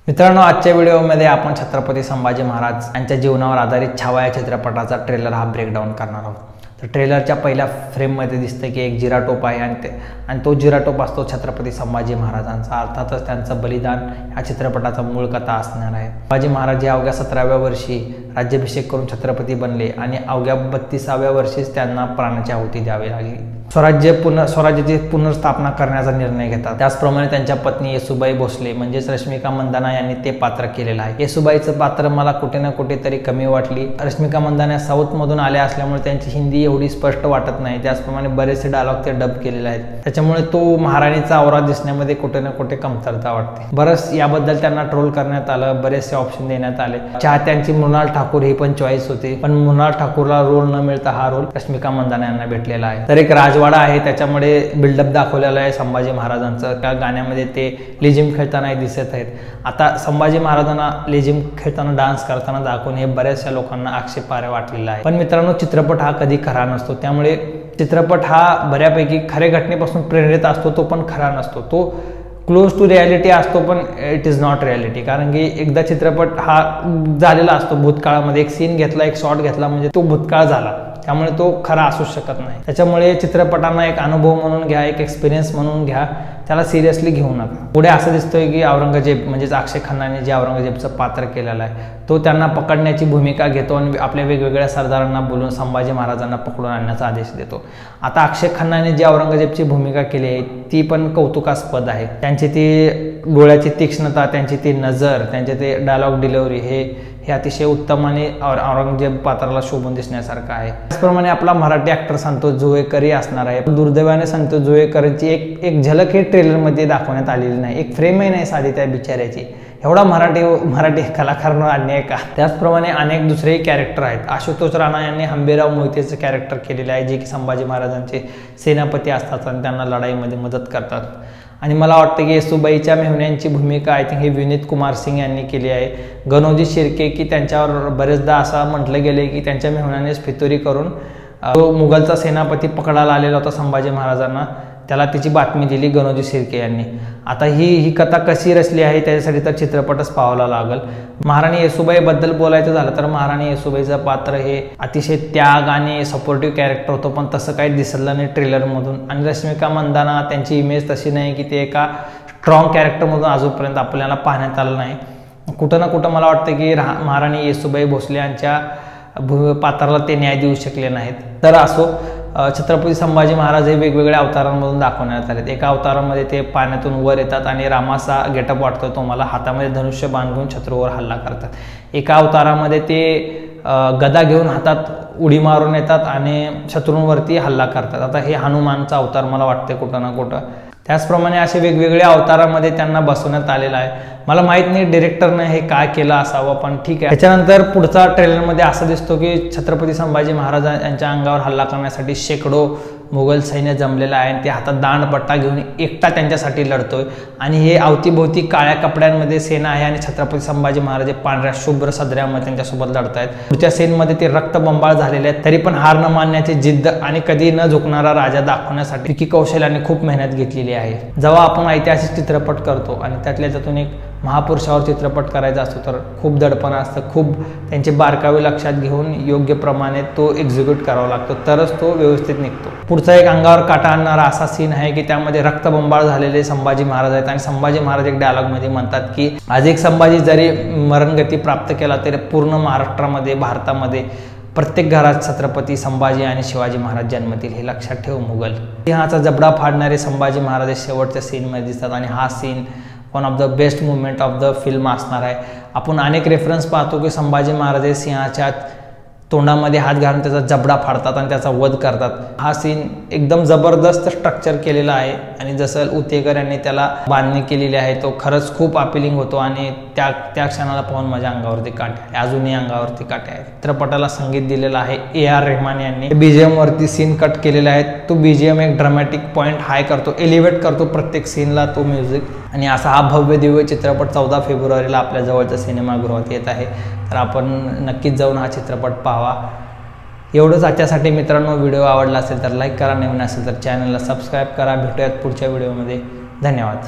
मित्रांनो, आजच्या व्हिडिओमध्ये आपण छत्रपती संभाजी महाराज यांच्या जीवनावर आधारित छावा या चित्रपटाचा ट्रेलर हा ब्रेकडाऊन करणार आहोत। तर ट्रेलरच्या पहिल्या फ्रेममध्ये दिसतं की एक जिराटोप आहे आणि तो जिराटोप असतो छत्रपती संभाजी महाराजांचा। अर्थातच त्यांचं बलिदान या चित्रपटाचा मूळ कथा असणार आहे। संभाजी महाराज हे अवघ्या 17व्या वर्षी राज्याभिषेक करून छत्रपती बनले आणि अवघ्या 32व्या वर्षीच त्यांना प्राणाची आहुती द्यावी लागली। स्वराज्याची पुनर्स्थापना करण्याचा निर्णय घेतात। त्याचप्रमाणे त्यांच्या पत्नी येसुबाई भोसले म्हणजेच रश्मिका मंदाना यांनी ते पात्र केलेलं आहे। येसुबाईचं पात्र मला कुठे ना कुठेतरी कमी वाटली। रश्मिका मंदाना साऊथ मधून आल्या असल्यामुळे त्यांची हिंदी एवढी स्पष्ट वाटत नाही। त्याचप्रमाणे बरेचसे डायलॉग ते डब केलेले आहेत, त्याच्यामुळे तो महाराणीचा आवरा दिसण्यामध्ये कुठे ना कुठे कमतरता वाटते। बरंच याबद्दल त्यांना ट्रोल करण्यात आलं, बरेचसे ऑप्शन देण्यात आले। चाहत्यांची मृणाल ठाकूर ही पण चॉईस होती, पण मृणाल ठाकूरला रोल न मिळता हा रोल रश्मिका मंदाना यांना भेटलेला आहे। तर एक राजवाडा आहे, त्याच्यामध्ये बिल्डअप दाखवलेला आहे संभाजी महाराजांचं। त्या गाण्यामध्ये ते लेझिम खेळताना दिसत आहेत। आता संभाजी महाराजांना लेझिम खेळताना डान्स करताना दाखवून हे बऱ्याचशा लोकांना आक्षेपार्ह वाटलेला आहे। पण मित्रांनो, चित्रपट हा कधी खरा नसतो, त्यामुळे चित्रपट हा बऱ्यापैकी खऱ्या घटनेपासून प्रेरित असतो, तो पण खरा नसतो। तो क्लोज टू रियालिटी असतो, पण इट इज नॉट रियालिटी। कारण की एकदा चित्रपट हा झालेला असतो भूतकाळामध्ये, एक सीन घेतला, एक शॉट घेतला म्हणजे तो भूतकाळ झाला, त्यामुळे तो खरा असू शकत नाही। त्याच्यामुळे चित्रपटांना एक अनुभव म्हणून घ्या, एक एक्सपिरियन्स म्हणून घ्या, त्याला सिरियसली घेऊ नका। पुढे असं दिसतोय की औरंगजेब म्हणजेच अक्षय खन्नाने जे औरंगजेबचं पात्र केलेलं आहे तो त्यांना पकडण्याची भूमिका घेतो आणि आपल्या वेगवेगळ्या सरदारांना बोलून संभाजी महाराजांना पकडून आणण्याचा आदेश देतो। आता अक्षय खन्नाने जी औरंगजेबची भूमिका केली आहे ती पण कौतुकास्पद आहे। त्यांची ती डोळ्याची तीक्ष्णता, त्यांची ती नजर, त्यांचे ते डायलॉग डिलिव्हरी हे अतिशय उत्तम आणि औरंगजेब पात्राला शोभून दिसण्यासारखं आहे। त्याचप्रमाणे आपला मराठी ऍक्टर संतोष जुवेकरही असणार आहे। दुर्दैवाने संतोष जुवेकरची एक झलक हे ट्रेलरमध्ये दाखवण्यात आलेली नाही, एक फ्रेमही नाही साधी त्या बिचाऱ्याची। एवढा मराठी कलाकारांवर अन्याय का? त्याचप्रमाणे अनेक दुसरेही कॅरेक्टर आहेत। आशुतोष राणा यांनी हंबीरराव मोहितेचं कॅरेक्टर केलेलं आहे, जे की संभाजी महाराजांचे सेनापती असतात आणि त्यांना लढाईमध्ये मदत करतात। आणि मला वाटतं की येसुबाईच्या मेहुण्यांची भूमिका आय थिंक हे विनीत कुमार सिंग यांनी केली आहे। गणोजी शिर्के की त्यांच्यावर बरेचदा असं म्हटलं गेले की त्यांच्या मेहुण्यानेच फितुरी करून तो मुघलचा सेनापती पकडायला आलेला होता संभाजी महाराजांना, त्याला तिची बातमी दिली गणोजी शिर्के यांनी। आता ही कथा कशी रचली आहे त्याच्यासाठी तर चित्रपटच पाहावा लागेल। महाराणी येसुबाईबद्दल बोलायचं झालं तर महाराणी येसुबाईचं पात्र हे अतिशय त्याग आणि सपोर्टिव्ह कॅरेक्टर होतं, पण तसं काही दिसलं नाही ट्रेलरमधून। आणि रश्मिका मंदाना त्यांची इमेज तशी नाही की ते एका स्ट्रॉंग कॅरेक्टरमधून अजूनपर्यंत आपल्याला पाहण्यात आलं नाही। कुठं ना कुठं मला वाटतं की महाराणी येसुबाई भोसले यांच्या पात्राला ते न्याय देऊ शकले नाहीत। तर असो, छत्रपती संभाजी महाराज हे वेगवेगळ्या अवतारांमधून दाखवण्यात आलेत। एका अवतारामध्ये ते पाण्यातून वर येतात आणि रामाचा गेटअप वाटतो तुम्हाला, हातामध्ये धनुष्य बांधून शत्रूवर हल्ला करतात। एका अवतारामध्ये ते गदा घेऊन हातात उडी मारून येतात आणि शत्रूंवरती हल्ला करतात। आता हे हनुमानचा अवतार मला वाटते कुठं ना कुठं। त्याचप्रमाणे असे वेगवेगळ्या अवतारामध्ये त्यांना बसवण्यात आलेलं आहे। मला माहित नाही डिरेक्टरने हे काय केलं असावं, पण ठीक आहे। त्याच्यानंतर पुढचा ट्रेलरमध्ये असं दिसतो की छत्रपती संभाजी महाराज यांच्या अंगावर हल्ला करण्यासाठी शेकडो मुघल सैन्य जमलेलं आहे आणि ते हातात दांडपट्टा घेऊन एकटा त्यांच्यासाठी लढतोय। आणि हे अवतीभोवती काळ्या कपड्यांमध्ये सेना आहे आणि छत्रपती संभाजी महाराज पांढऱ्या शुभ्र सदऱ्यामध्ये त्यांच्यासोबत लढतायत। पुढच्या सीनमध्ये ते रक्तबंबाळ झालेले आहेत, तरी पण हार न मानण्याची जिद्द आणि कधी न झुकणारा राजा दाखवण्यासाठी विकी कौशल यांनी खूप मेहनत घेतलेली आहे। जेव्हा आपण ऐतिहासिक चित्रपट करतो आणि त्यातून एक महापुरुषावर चित्रपट करायचा असतो तर खूप दडपण असतं, खूप त्यांचे बारकावे लक्षात घेऊन योग्य प्रमाणे तो एक्झिक्यूट करावा लागतो, तरच तो व्यवस्थित निघतो। पुढचा एक अंगावर काटा आणणारा असा सीन आहे की त्यामध्ये रक्तबंबाळ झालेले संभाजी महाराज आहेत आणि संभाजी महाराज एक डायलॉगमध्ये म्हणतात की आज एक संभाजी जरी मरणगती प्राप्त केला तरी पूर्ण महाराष्ट्रामध्ये, भारतामध्ये प्रत्येक घरात छत्रपती संभाजी आणि शिवाजी महाराज जन्मतील, हे लक्षात ठेव मुघल। सिंहाचा जबडा फाडणारे संभाजी महाराज शेवटच्या सीनमध्ये दिसतात आणि हा scene one of the best movement of the film असणार आहे। आपण अनेक रेफरन्स पाहतो की संभाजी महाराज सिंहाच्या तोंडामध्ये हात घालून त्याचा जबडा फाडतात आणि त्याचा वध करतात। हा सीन एकदम जबरदस्त स्ट्रक्चर केलेला आहे आणि जसं उतेकर यांनी त्याला बांधणी केलेली आहे तो खरंच खूप अपिलिंग होतो आणि त्या क्षणाला पाहून माझ्या अंगावरती काटे आहे, अजूनही अंगावरती काटे आहे। चित्रपटाला संगीत दिलेलं आहे AR रहमान यांनी। BGM वरती सीन कट केलेला आहे, तो BGM एक ड्रामॅटिक पॉइंट हाय करतो, एलिव्हेट करतो प्रत्येक सीनला तो म्युझिक। आणि असा हा भव्य दिव्य चित्रपट 14 फेब्रुवारीला आपल्या जवळच्या सिनेमागृहात येत आहे, तर आपण नक्कीच जाऊन हा चित्रपट पाहावा। एवढंच आजच्यासाठी मित्रांनो। व्हिडिओ आवडला असेल तर लाईक करा, नवीन असेल तर चॅनलला सबस्क्राईब करा। भेटूयात पुढच्या व्हिडिओमध्ये। धन्यवाद।